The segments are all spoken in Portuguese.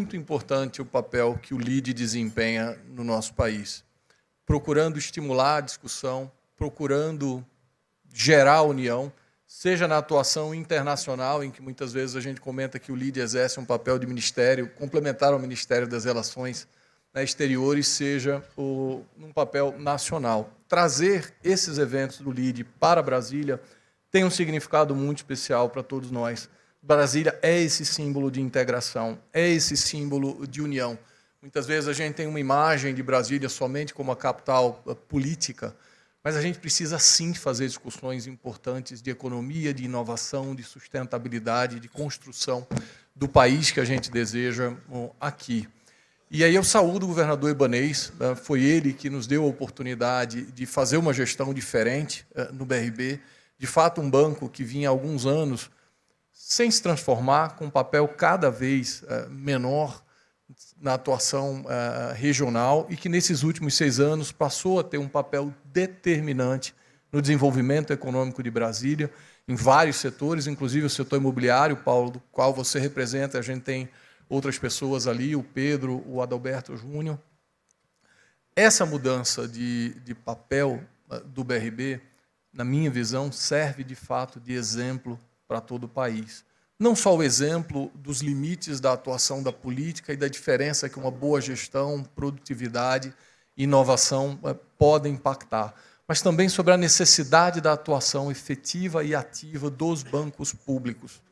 muito importante o papel que o LIDE desempenha no nosso país, procurando estimular a discussão, procurando gerar união, seja na atuação internacional, em que muitas vezes a gente comenta que o LIDE exerce um papel de ministério, complementar ao Ministério das Relações Exteriores, seja num papel nacional. Trazer esses eventos do LIDE para Brasília tem um significado muito especial para todos nós. Brasília é esse símbolo de integração, é esse símbolo de união. Muitas vezes a gente tem uma imagem de Brasília somente como a capital política, mas a gente precisa sim fazer discussões importantes de economia, de inovação, de sustentabilidade, de construção do país que a gente deseja aqui. E aí eu saúdo o governador Ibanez, foi ele que nos deu a oportunidade de fazer uma gestão diferente no BRB, de fato um banco que vinha há alguns anos sem se transformar, com um papel cada vez menor na atuação regional e que nesses últimos 6 anos passou a ter um papel determinante no desenvolvimento econômico de Brasília, em vários setores, inclusive o setor imobiliário, Paulo, do qual você representa, a gente tem outras pessoas ali, o Pedro, o Adalberto Júnior. Essa mudança de papel do BRB, na minha visão, serve de fato de exemplo para todo o país. Não só o exemplo dos limites da atuação da política e da diferença que uma boa gestão, produtividade e inovação podem impactar, mas também sobre a necessidade da atuação efetiva e ativa dos bancos públicos.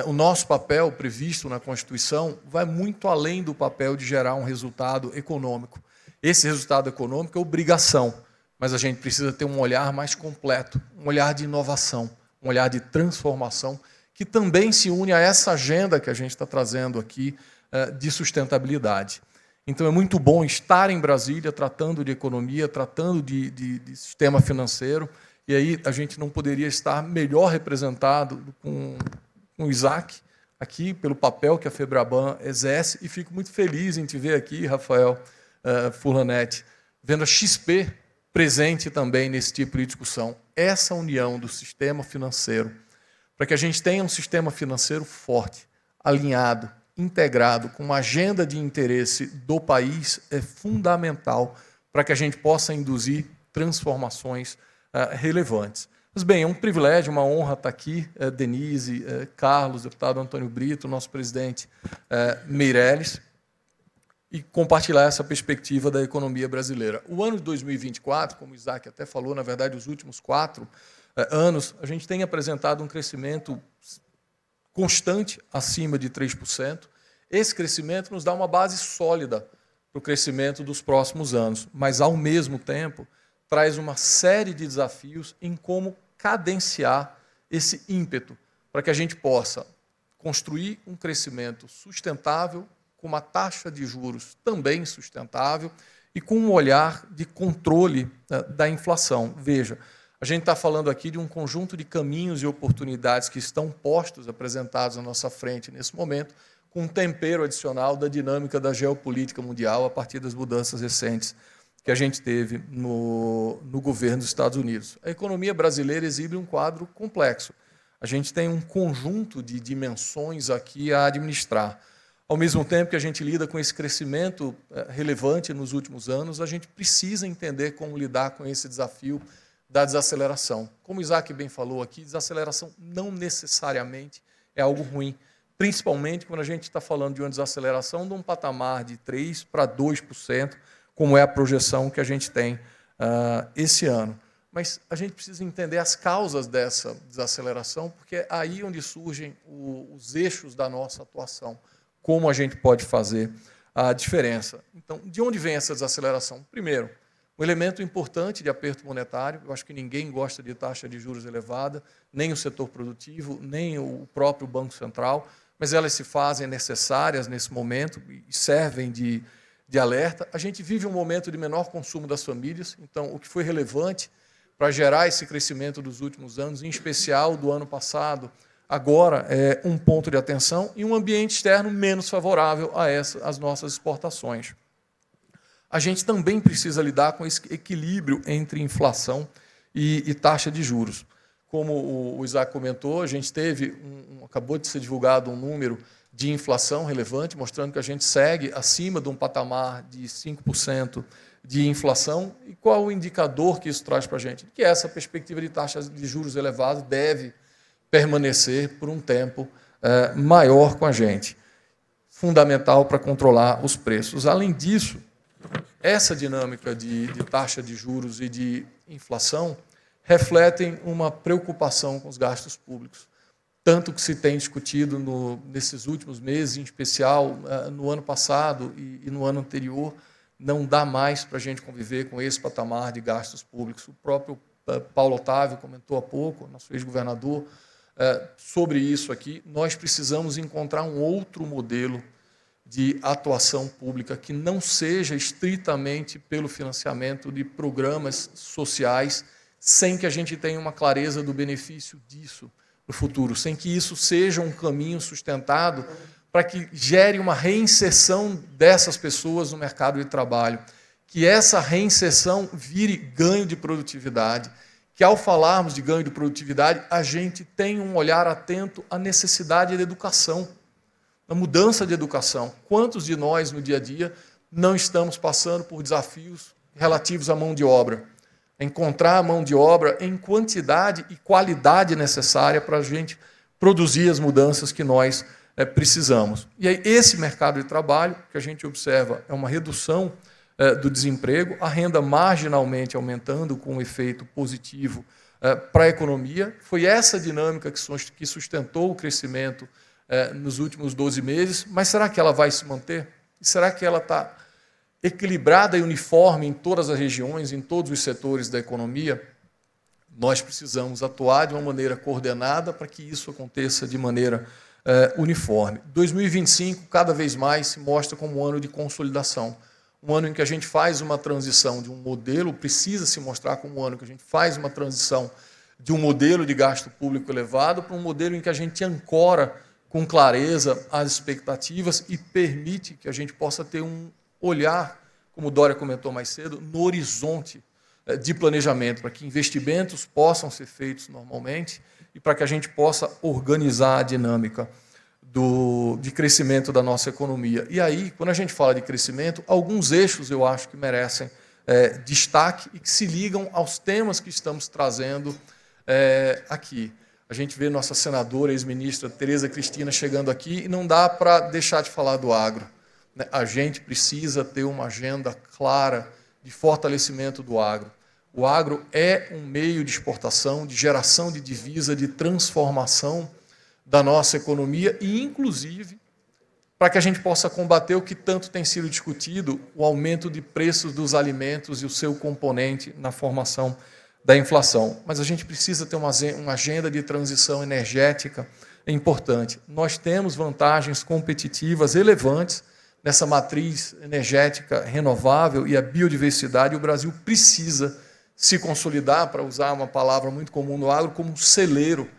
O nosso papel, previsto na Constituição, vai muito além do papel de gerar um resultado econômico. Esse resultado econômico é obrigação, mas a gente precisa ter um olhar mais completo, um olhar de inovação, um olhar de transformação, que também se une a essa agenda que a gente está trazendo aqui de sustentabilidade. Então, é muito bom estar em Brasília tratando de economia, tratando de sistema financeiro, e aí a gente não poderia estar melhor representado com o Isaac, aqui, pelo papel que a FEBRABAN exerce, e fico muito feliz em te ver aqui, Rafael Furlanetti, vendo a XP presente também nesse tipo de discussão. Essa união do sistema financeiro, para que a gente tenha um sistema financeiro forte, alinhado, integrado, com uma agenda de interesse do país, é fundamental para que a gente possa induzir transformações relevantes. Mas, bem, é um privilégio, uma honra estar aqui, Denise, Carlos, deputado Antônio Brito, nosso presidente Meirelles, e compartilhar essa perspectiva da economia brasileira. O ano de 2024, como o Isaac até falou, na verdade, os últimos 4 anos, a gente tem apresentado um crescimento constante, acima de 3%. Esse crescimento nos dá uma base sólida para o crescimento dos próximos anos, mas, ao mesmo tempo, traz uma série de desafios em como cadenciar esse ímpeto para que a gente possa construir um crescimento sustentável, com uma taxa de juros também sustentável e com um olhar de controle da inflação. Veja, a gente está falando aqui de um conjunto de caminhos e oportunidades que estão postos, apresentados à nossa frente nesse momento, com um tempero adicional da dinâmica da geopolítica mundial a partir das mudanças recentes que a gente teve no governo dos Estados Unidos. A economia brasileira exibe um quadro complexo. A gente tem um conjunto de dimensões aqui a administrar. Ao mesmo tempo que a gente lida com esse crescimento relevante nos últimos anos, a gente precisa entender como lidar com esse desafio da desaceleração. Como o Isaac bem falou aqui, desaceleração não necessariamente é algo ruim, principalmente quando a gente está falando de uma desaceleração de um patamar de 3% para 2%, como é a projeção que a gente tem esse ano. Mas a gente precisa entender as causas dessa desaceleração, porque é aí onde surgem os eixos da nossa atuação, como a gente pode fazer a diferença. Então, de onde vem essa desaceleração? Primeiro, um elemento importante de aperto monetário, eu acho que ninguém gosta de taxa de juros elevada, nem o setor produtivo, nem o próprio Banco Central, mas elas se fazem necessárias nesse momento e servem de alerta. A gente vive um momento de menor consumo das famílias, então o que foi relevante para gerar esse crescimento dos últimos anos, em especial do ano passado, agora é um ponto de atenção e um ambiente externo menos favorável a as nossas exportações. A gente também precisa lidar com esse equilíbrio entre inflação e taxa de juros. Como o Isaac comentou, a gente teve, acabou de ser divulgado um número de inflação relevante, mostrando que a gente segue acima de um patamar de 5% de inflação. E qual o indicador que isso traz para a gente? Que essa perspectiva de taxas de juros elevados deve permanecer por um tempo maior com a gente. Fundamental para controlar os preços. Além disso, essa dinâmica de taxa de juros e de inflação refletem uma preocupação com os gastos públicos. Tanto que se tem discutido nesses últimos meses, em especial no ano passado e no ano anterior, não dá mais para a gente conviver com esse patamar de gastos públicos. O próprio Paulo Otávio comentou há pouco, nosso ex-governador, sobre isso aqui. Nós precisamos encontrar um outro modelo de atuação pública que não seja estritamente pelo financiamento de programas sociais, sem que a gente tenha uma clareza do benefício disso no futuro, sem que isso seja um caminho sustentado para que gere uma reinserção dessas pessoas no mercado de trabalho, que essa reinserção vire ganho de produtividade, que ao falarmos de ganho de produtividade, a gente tenha um olhar atento à necessidade da educação, da mudança de educação. Quantos de nós, no dia a dia, não estamos passando por desafios relativos à mão de obra? Encontrar a mão de obra em quantidade e qualidade necessária para a gente produzir as mudanças que nós precisamos. E aí, esse mercado de trabalho, que a gente observa, é uma redução do desemprego, a renda marginalmente aumentando com um efeito positivo para a economia. Foi essa dinâmica que sustentou o crescimento nos últimos 12 meses, mas será que ela vai se manter? E será que ela está equilibrada e uniforme em todas as regiões, em todos os setores da economia? Nós precisamos atuar de uma maneira coordenada para que isso aconteça de maneira uniforme. 2025, cada vez mais, se mostra como um ano de consolidação, um ano em que a gente faz uma transição de um modelo, precisa se mostrar como um ano que a gente faz uma transição de um modelo de gasto público elevado para um modelo em que a gente ancora com clareza as expectativas e permite que a gente possa ter um olhar, como o Dória comentou mais cedo, no horizonte de planejamento, para que investimentos possam ser feitos normalmente e para que a gente possa organizar a dinâmica de crescimento da nossa economia. E aí, quando a gente fala de crescimento, alguns eixos eu acho que merecem destaque e que se ligam aos temas que estamos trazendo aqui. A gente vê nossa senadora, ex-ministra Tereza Cristina chegando aqui e não dá para deixar de falar do agro. A gente precisa ter uma agenda clara de fortalecimento do agro. O agro é um meio de exportação, de geração de divisa, de transformação da nossa economia e, inclusive, para que a gente possa combater o que tanto tem sido discutido, o aumento de preços dos alimentos e o seu componente na formação da inflação. Mas a gente precisa ter uma agenda de transição energética importante. Nós temos vantagens competitivas relevantes nessa matriz energética renovável e a biodiversidade. O Brasil precisa se consolidar, para usar uma palavra muito comum no agro, como um celeiro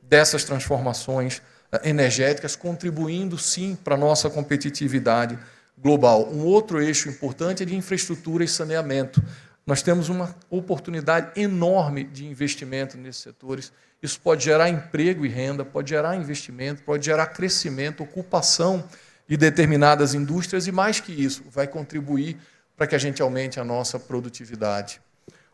dessas transformações energéticas, contribuindo, sim, para a nossa competitividade global. Um outro eixo importante é de infraestrutura e saneamento. Nós temos uma oportunidade enorme de investimento nesses setores. Isso pode gerar emprego e renda, pode gerar investimento, pode gerar crescimento, ocupação de determinadas indústrias e, mais que isso, vai contribuir para que a gente aumente a nossa produtividade.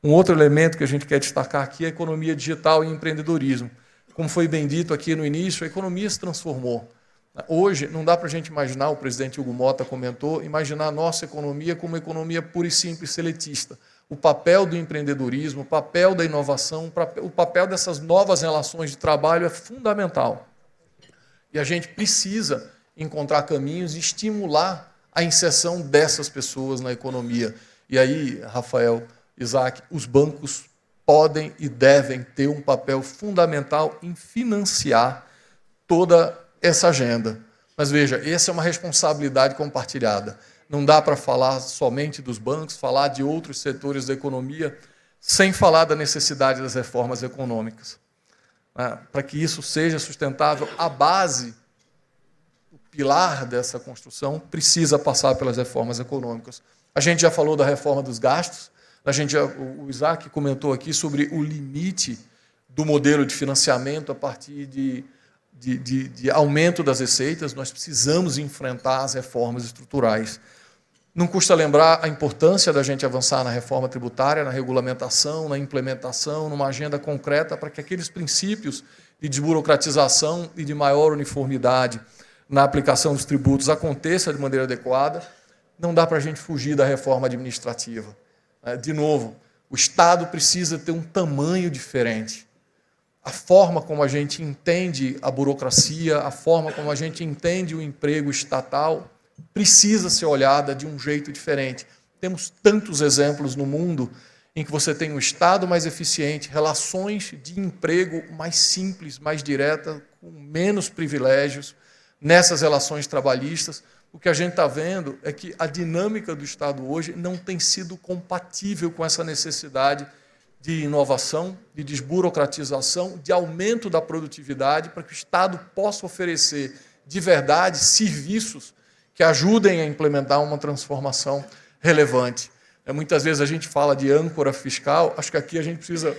Um outro elemento que a gente quer destacar aqui é a economia digital e empreendedorismo. Como foi bem dito aqui no início, a economia se transformou. Hoje, não dá para a gente imaginar, o presidente Hugo Mota comentou, imaginar a nossa economia como uma economia pura e simples seletista. O papel do empreendedorismo, o papel da inovação, o papel dessas novas relações de trabalho é fundamental. E a gente precisa encontrar caminhos e estimular a inserção dessas pessoas na economia. E aí, Rafael, Isaac, os bancos podem e devem ter um papel fundamental em financiar toda essa agenda. Mas veja, essa é uma responsabilidade compartilhada. Não dá para falar somente dos bancos, falar de outros setores da economia, sem falar da necessidade das reformas econômicas. Para que isso seja sustentável, a base, o pilar dessa construção, precisa passar pelas reformas econômicas. A gente já falou da reforma dos gastos, o Isaac comentou aqui sobre o limite do modelo de financiamento a partir de de aumento das receitas, nós precisamos enfrentar as reformas estruturais. Não custa lembrar a importância da gente avançar na reforma tributária, na regulamentação, na implementação, numa agenda concreta para que aqueles princípios de desburocratização e de maior uniformidade na aplicação dos tributos aconteça de maneira adequada. Não dá para a gente fugir da reforma administrativa. De novo, o Estado precisa ter um tamanho diferente. A forma como a gente entende a burocracia, a forma como a gente entende o emprego estatal, precisa ser olhada de um jeito diferente. Temos tantos exemplos no mundo em que você tem um Estado mais eficiente, relações de emprego mais simples, mais diretas, com menos privilégios nessas relações trabalhistas. O que a gente está vendo é que a dinâmica do Estado hoje não tem sido compatível com essa necessidade de inovação, de desburocratização, de aumento da produtividade, para que o Estado possa oferecer de verdade serviços que ajudem a implementar uma transformação relevante. Muitas vezes a gente fala de âncora fiscal, acho que aqui a gente precisa,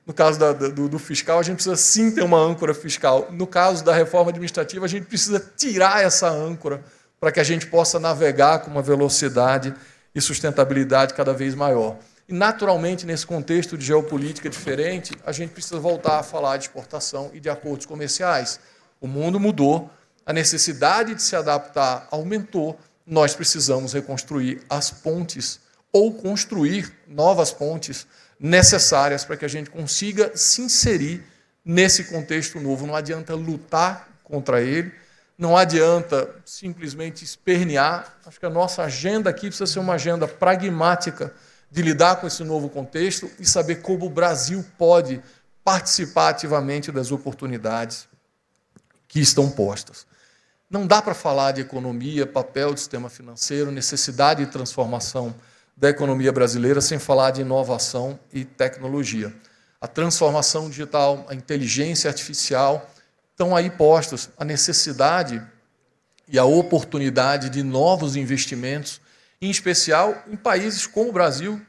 no caso do fiscal, a gente precisa sim ter uma âncora fiscal. No caso da reforma administrativa, a gente precisa tirar essa âncora para que a gente possa navegar com uma velocidade e sustentabilidade cada vez maior. E, naturalmente, nesse contexto de geopolítica diferente, a gente precisa voltar a falar de exportação e de acordos comerciais. O mundo mudou, a necessidade de se adaptar aumentou, nós precisamos reconstruir as pontes ou construir novas pontes necessárias para que a gente consiga se inserir nesse contexto novo. Não adianta lutar contra ele, não adianta simplesmente espernear. Acho que a nossa agenda aqui precisa ser uma agenda pragmática de lidar com esse novo contexto e saber como o Brasil pode participar ativamente das oportunidades que estão postas. Não dá para falar de economia, papel do sistema financeiro, necessidade de transformação da economia brasileira sem falar de inovação e tecnologia. A transformação digital, a inteligência artificial estão aí postos. A necessidade e a oportunidade de novos investimentos, em especial em países como o Brasil.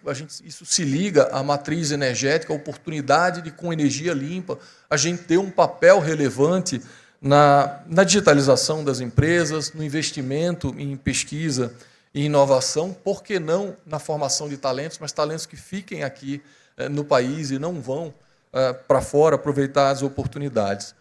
Isso se liga à matriz energética, a oportunidade de, com energia limpa, a gente ter um papel relevante na digitalização das empresas, no investimento em pesquisa e inovação, por que não na formação de talentos, mas talentos que fiquem aqui no país e não vão para fora aproveitar as oportunidades.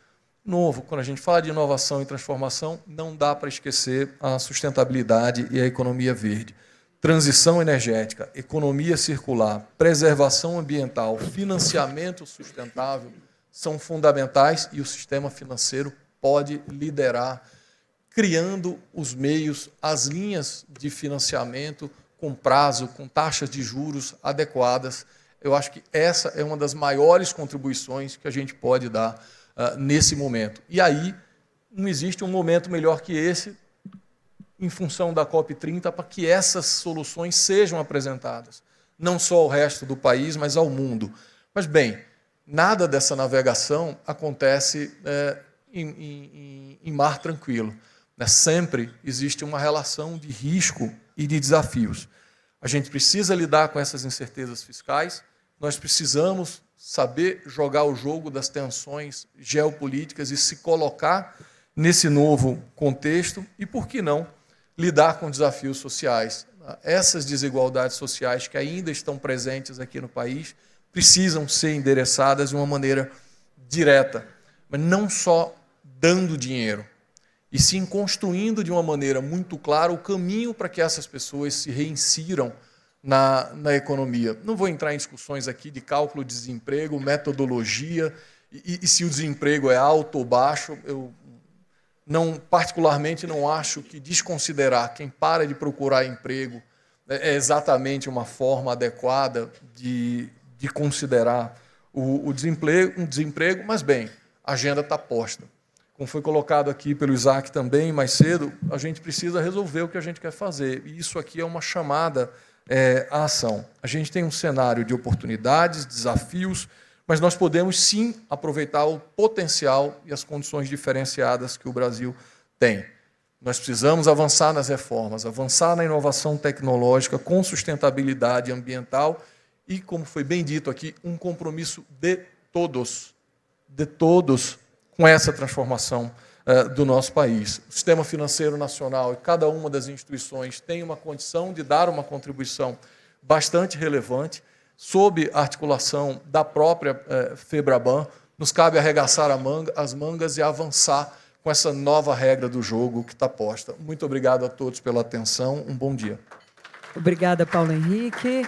Novo, quando a gente fala de inovação e transformação, não dá para esquecer a sustentabilidade e a economia verde. Transição energética, economia circular, preservação ambiental, financiamento sustentável são fundamentais e o sistema financeiro pode liderar, criando os meios, as linhas de financiamento com prazo, com taxas de juros adequadas. Eu acho que essa é uma das maiores contribuições que a gente pode dar nesse momento. E aí, não existe um momento melhor que esse, em função da COP30, para que essas soluções sejam apresentadas, não só ao resto do país, mas ao mundo. Mas, bem, nada dessa navegação acontece em mar tranquilo. Sempre existe uma relação de risco e de desafios. A gente precisa lidar com essas incertezas fiscais, nós precisamos saber jogar o jogo das tensões geopolíticas e se colocar nesse novo contexto e, por que não, lidar com desafios sociais. Essas desigualdades sociais que ainda estão presentes aqui no país precisam ser endereçadas de uma maneira direta, mas não só dando dinheiro, e sim construindo de uma maneira muito clara o caminho para que essas pessoas se reinsiram na economia. Não vou entrar em discussões aqui de cálculo de desemprego, metodologia, e se o desemprego é alto ou baixo. Eu particularmente não acho que desconsiderar quem para de procurar emprego é exatamente uma forma adequada de considerar o desemprego, mas, bem, a agenda está posta. Como foi colocado aqui pelo Isaac também mais cedo, a gente precisa resolver o que a gente quer fazer. E isso aqui é uma chamada à ação. A gente tem um cenário de oportunidades, desafios, mas nós podemos sim aproveitar o potencial e as condições diferenciadas que o Brasil tem. Nós precisamos avançar nas reformas, avançar na inovação tecnológica com sustentabilidade ambiental e, como foi bem dito aqui, um compromisso de todos com essa transformação do nosso país. O sistema financeiro nacional e cada uma das instituições tem uma condição de dar uma contribuição bastante relevante, sob a articulação da própria FEBRABAN. Nos cabe arregaçar as mangas e avançar com essa nova regra do jogo que está posta. Muito obrigado a todos pela atenção. Um bom dia. Obrigada, Paulo Henrique.